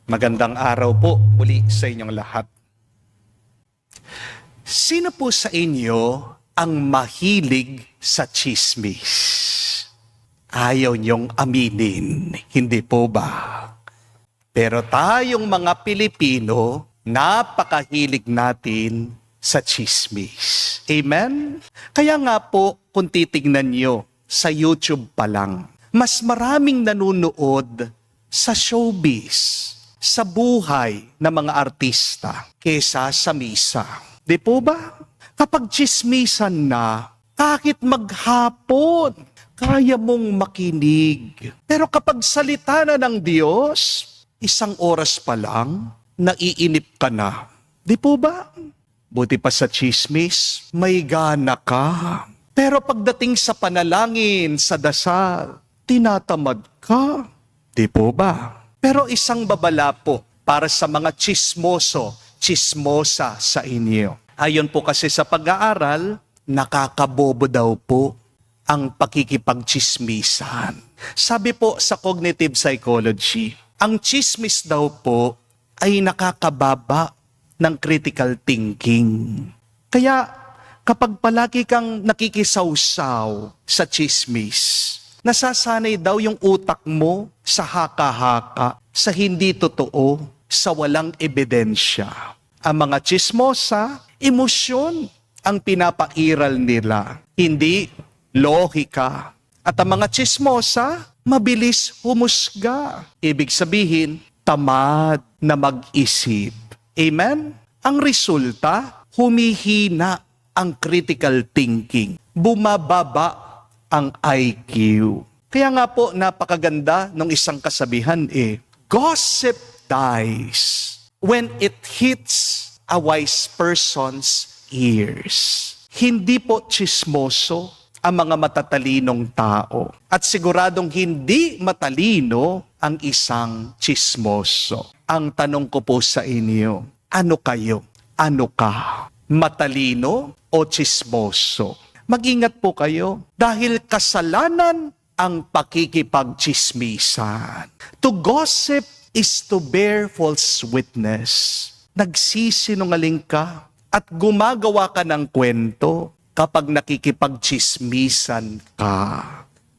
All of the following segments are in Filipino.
Magandang araw po muli sa inyong lahat. Sino po sa inyo ang mahilig sa tsismis? Ayaw niyong aminin, hindi po ba? Pero tayong mga Pilipino, napakahilig natin sa tsismis. Amen? Kaya nga po, kung titignan niyo sa YouTube pa lang, mas maraming nanunood sa showbiz, sa buhay ng mga artista kesa sa misa. Di po ba? Kapag tsismisan na, kahit maghapon, kaya mong makinig. Pero kapag salita na ng Diyos, 1 oras pa lang, naiinip ka na. Di po ba? Buti pa sa tsismis, may gana ka. Pero pagdating sa panalangin, sa dasal, tinatamad ka. Di po ba? Pero isang babala po para sa mga tsismoso, tsismosa sa inyo. Ayon po kasi sa pag-aaral, nakakabobo daw po ang pakikipagtsismisan. Sabi po sa cognitive psychology, ang tsismis daw po ay nakakababa ng critical thinking. Kaya kapag palagi kang nakikisawsaw sa tsismis, nasasanay daw yung utak mo sa haka-haka, sa hindi totoo, sa walang ebidensya. Ang mga tsismosa, emosyon ang pinapairal nila, hindi lohika. At ang mga tsismosa, mabilis humusga. Ibig sabihin, tamad na mag-isip. Amen? Ang resulta, humihina ang critical thinking. Bumababa ang IQ. Kaya nga po, napakaganda ng isang kasabihan gossip dies when it hits a wise person's ears. Hindi po tsismoso ang mga matatalinong tao. At siguradong hindi matalino ang isang tsismoso. Ang tanong ko po sa inyo, ano kayo? Ano ka? Matalino o tsismoso? Mag-ingat po kayo dahil kasalanan ang pakikipagtsismisan. To gossip is to bear false witness. Nagsisinungaling ka at gumagawa ka ng kwento kapag nakikipagtsismisan ka.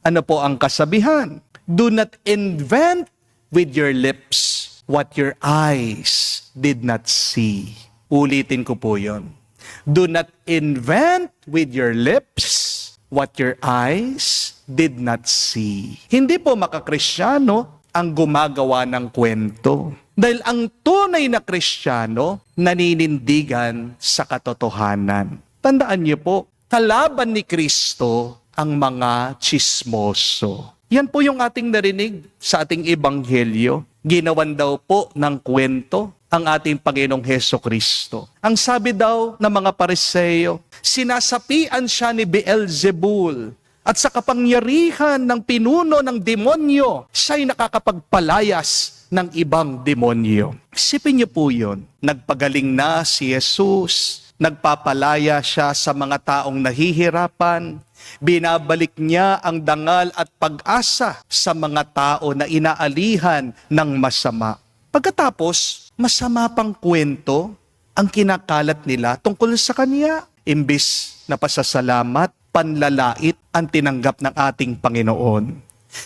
Ano po ang kasabihan? Do not invent with your lips what your eyes did not see. Ulitin ko po yon. Do not invent with your lips what your eyes did not see. Hindi po makakristyano ang gumagawa ng kwento. Dahil ang tunay na Kristiyano, naninindigan sa katotohanan. Tandaan niyo po, kalaban ni Kristo ang mga tsismoso. Yan po yung ating narinig sa ating ebanghelyo. Ginawan daw po ng kwento ang ating Panginoong Hesukristo. Ang sabi daw ng mga Pariseo, sinasapian siya ni Beelzebul at sa kapangyarihan ng pinuno ng demonyo, siya'y nakakapagpalayas ng ibang demonyo. Isipin niyo po yun. Nagpagaling na si Jesus, nagpapalaya siya sa mga taong nahihirapan, binabalik niya ang dangal at pag-asa sa mga tao na inaalihan ng masama. Pagkatapos, masama pang kwento ang kinakalat nila tungkol sa Kanya. Imbis na pasasalamat, panlalait ang tinanggap ng ating Panginoon.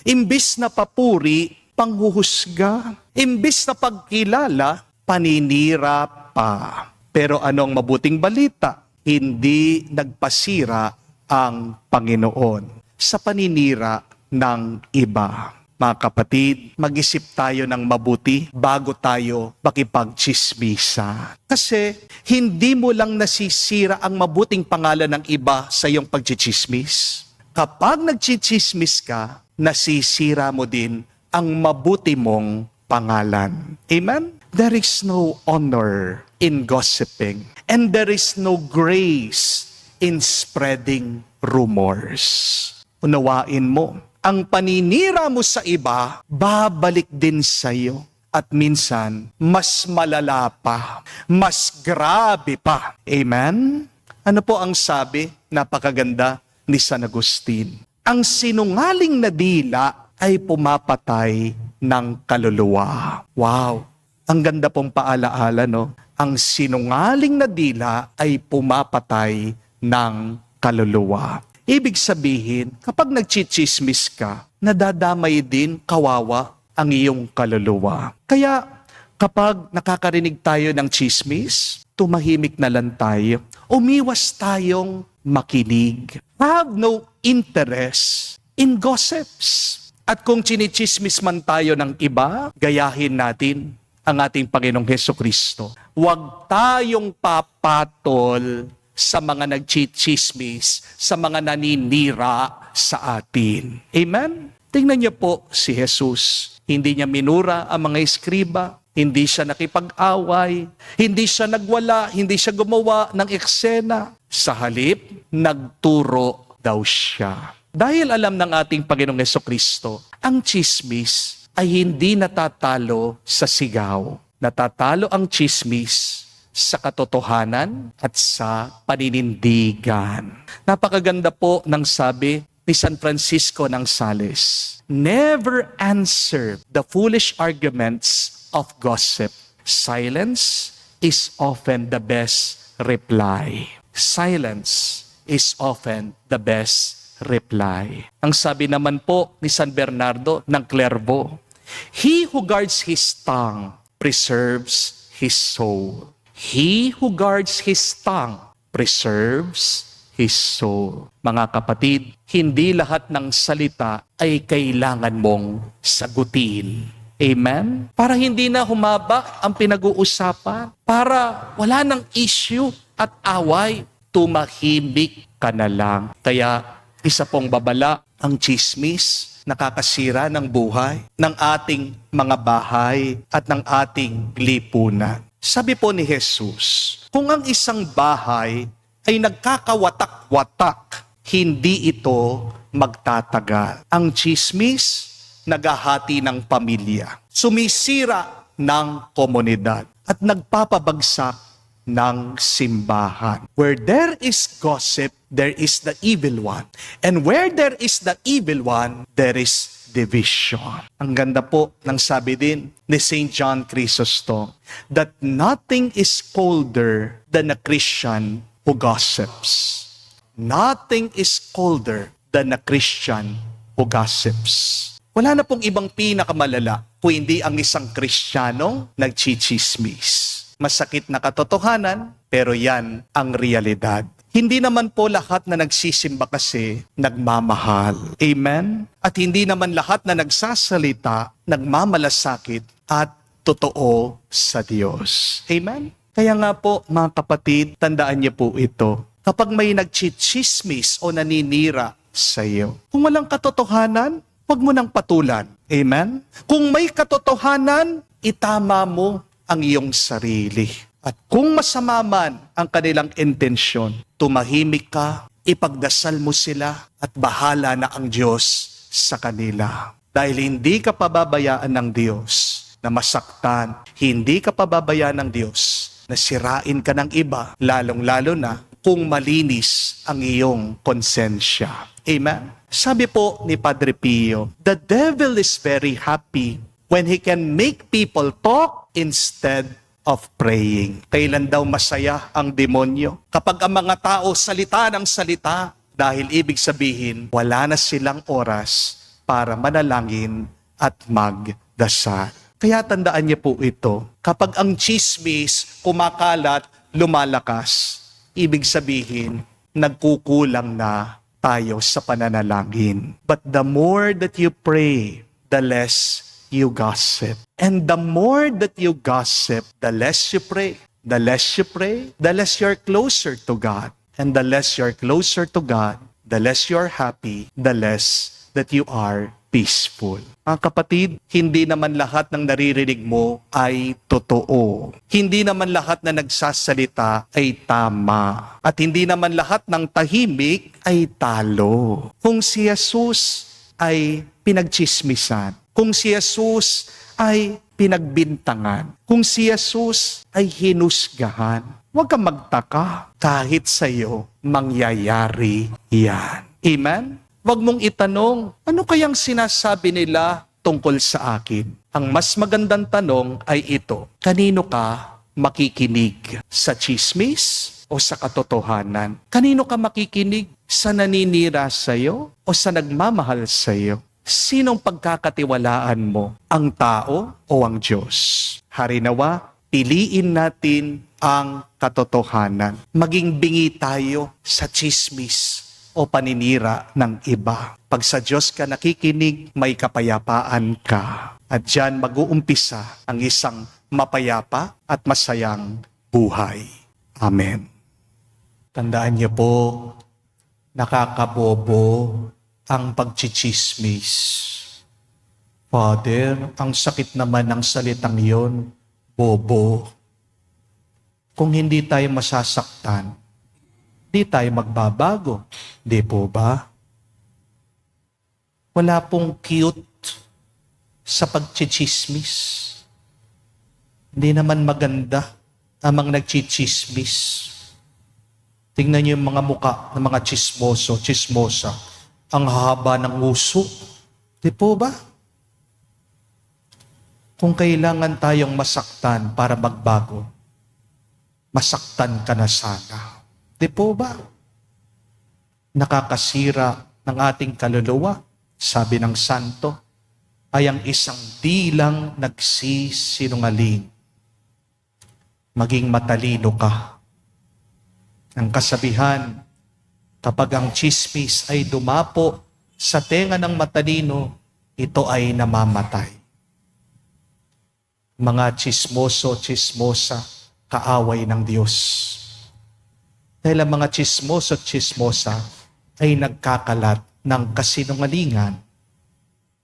Imbis na papuri, panghuhusga. Imbis na pagkilala, paninira pa. Pero anong mabuting balita? Hindi nagpasira ang Panginoon sa paninira ng iba. Mga kapatid, mag-isip tayo ng mabuti bago tayo makipagtsismisa. Kasi hindi mo lang nasisira ang mabuting pangalan ng iba sa iyong pagtsitsismis. Kapag nagtsitsismis ka, nasisira mo din ang mabuti mong pangalan. Amen? There is no honor in gossiping, and there is no grace in spreading rumors. Unawain mo, ang paninira mo sa iba, babalik din sa iyo. At minsan, mas malala pa, mas grabe pa. Amen? Ano po ang sabi? Napakaganda ni San Agustin. Ang sinungaling na dila ay pumapatay ng kaluluwa. Wow! Ang ganda pong paalaala, no? Ang sinungaling na dila ay pumapatay ng kaluluwa. Ibig sabihin, kapag nagchichismis ka, nadadamay din kawawa ang iyong kaluluwa. Kaya kapag nakakarinig tayo ng chismis, tumahimik na lang tayo. Umiwas tayong makinig. Have no interest in gossips. At kung chinichismis man tayo ng iba, gayahin natin ang ating Panginoong Hesukristo. Huwag tayong papatol sa mga nagchichismis, sa mga naninira sa atin. Amen? Tingnan niyo po si Jesus. Hindi niya minura ang mga eskriba, hindi siya nakipag-away, hindi siya nagwala, hindi siya gumawa ng eksena. Sa halip, nagturo daw siya. Dahil alam ng ating Panginoong Hesukristo, ang chismis ay hindi natatalo sa sigaw. Natatalo ang chismis sa katotohanan at sa paninindigan. Napakaganda po ng sabi ni San Francisco ng Sales. Never answer the foolish arguments of gossip. Silence is often the best reply. Silence is often the best reply. Ang sabi naman po ni San Bernardo ng Clairvaux, he who guards his tongue preserves his soul. He who guards his tongue preserves his soul. Mga kapatid, hindi lahat ng salita ay kailangan mong sagutin. Amen? Para hindi na humaba ang pinag-uusapan, para wala ng issue at away, tumahimik ka na lang. Kaya isa pong babala, ang chismis, nakakasira ng buhay, ng ating mga bahay at ng ating lipunan. Sabi po ni Jesus, kung ang isang bahay ay nagkakawatak-watak, hindi ito magtatagal. Ang chismis, naghahati ng pamilya, sumisira ng komunidad, at nagpapabagsak ng simbahan. Where there is gossip, there is the evil one. And where there is the evil one, there is division. Ang ganda po ng sabi din ni St. John Chrysostom, that nothing is colder than a Christian who gossips. Nothing is colder than a Christian who gossips. Wala na pong ibang pinakamalala kung hindi ang isang Kristiyanong nagchichismis. Masakit na katotohanan, pero yan ang realidad. Hindi naman po lahat na nagsisimba kasi nagmamahal. Amen? At hindi naman lahat na nagsasalita, nagmamalasakit at totoo sa Diyos. Amen? Kaya nga po, mga kapatid, tandaan niyo po ito. Kapag may nagchichismis o naninira sa iyo, kung walang katotohanan, huwag mo nang patulan. Amen? Kung may katotohanan, itama mo ang iyong sarili. At kung masama man ang kanilang intensyon, tumahimik ka, ipagdasal mo sila, at bahala na ang Diyos sa kanila. Dahil hindi ka pababayaan ng Diyos na masaktan, hindi ka pababayaan ng Diyos na sirain ka ng iba, lalong-lalo na kung malinis ang iyong konsensya. Amen? Sabi po ni Padre Pio, the devil is very happy when he can make people talk instead of praying. Kailan daw masaya ang demonyo? Kapag ang mga tao salita ng salita, dahil ibig sabihin, wala na silang oras para manalangin at magdasal. Kaya tandaan niyo po ito, kapag ang chismis kumakalat, lumalakas, ibig sabihin, nagkukulang na tayo sa pananalangin. But the more that you pray, the less you gossip. And the more that you gossip, the less you pray. The less you pray, the less you're closer to God. And the less you're closer to God, the less you're happy, the less that you are peaceful. Mga kapatid, hindi naman lahat ng naririnig mo ay totoo. Hindi naman lahat na nagsasalita ay tama. At hindi naman lahat ng tahimik ay talo. Kung si Jesus ay pinagchismisan, kung si Jesus ay pinagbintangan, kung si Jesus ay hinusgahan, huwag kang magtaka kahit sa iyo mangyayari yan. Amen? Huwag mong itanong, ano kayang sinasabi nila tungkol sa akin. Ang mas magandang tanong ay ito, kanino ka makikinig? Sa chismis o sa katotohanan? Kanino ka makikinig? Sa naninira sa'yo o sa nagmamahal sa'yo? Sinong pagkakatiwalaan mo? Ang tao o ang Diyos? Harinawa, piliin natin ang katotohanan. Maging bingi tayo sa chismis o paninira ng iba. Pag sa Diyos ka nakikinig, may kapayapaan ka. At diyan mag-uumpisa ang isang mapayapa at masayang buhay. Amen. Tandaan niyo po, nakakabobo ang pagchichismis. Father, ang sakit naman ng salitang yon, bobo. Kung hindi tayo masasaktan, di tayo magbabago. Di po ba? Wala pong cute sa pagchichismis. Hindi naman maganda amang nagchichismis. Tingnan niyo yung mga muka ng mga chismoso, chismosa. Ang haba ng uso. Di po ba? Kung kailangan tayong masaktan para magbago, masaktan ka na sana. Di po ba? Nakakasira ng ating kaluluwa, sabi ng santo, ay ang isang dilang nagsisinungaling. Maging matalino ka. Ang kasabihan, kapag ang chismis ay dumapo sa tenga ng matalino, ito ay namamatay. Mga chismoso, chismosa, kaaway ng Diyos. Dahil ang mga chismoso at chismosa ay nagkakalat ng kasinungalingan.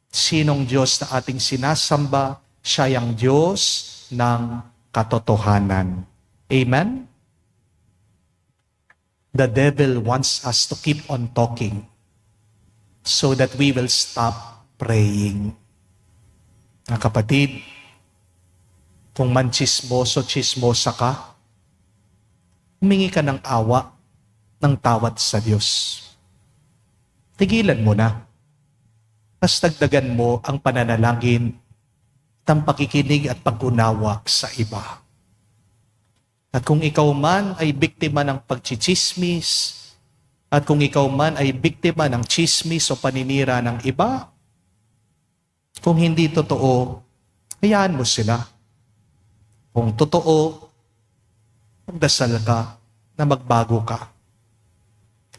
Sinong Diyos na ating sinasamba? Siya ang Diyos ng katotohanan. Amen? The devil wants us to keep on talking so that we will stop praying. Mga kapatid, kung manchismoso, chismosa ka, humingi ka ng awa, ng tawad sa Diyos. Tigilan mo na. Mas dagdagan mo ang pananalangin at ang pakikinig at pag-unawa sa iba. At kung ikaw man ay biktima ng pagchichismis, at kung ikaw man ay biktima ng chismis o paninira ng iba, kung hindi totoo, hayaan mo sila. Kung totoo, magdasal ka na magbago ka.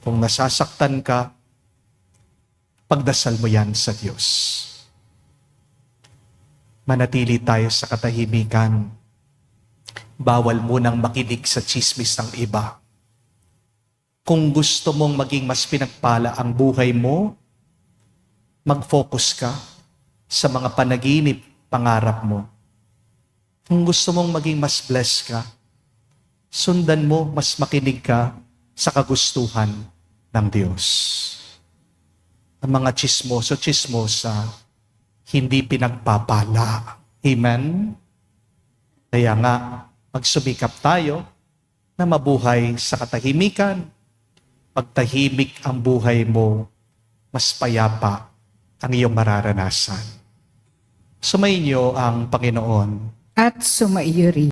Kung nasasaktan ka, pagdasal mo yan sa Diyos. Manatili tayo sa katahimikan. Bawal munang makinig sa chismis ng iba. Kung gusto mong maging mas pinagpala ang buhay mo, mag-focus ka sa mga panaginip, pangarap mo. Kung gusto mong maging mas blessed ka, sundan mo, mas makinig ka sa kagustuhan ng Diyos. Ang mga chismoso, chismosa, hindi pinagpapala. Amen? Kaya nga, magsumikap tayo na mabuhay sa katahimikan. Pagtahimik ang buhay mo, mas payapa ang iyong mararanasan. Sumainyo ang Panginoon. At sumaiyo rin.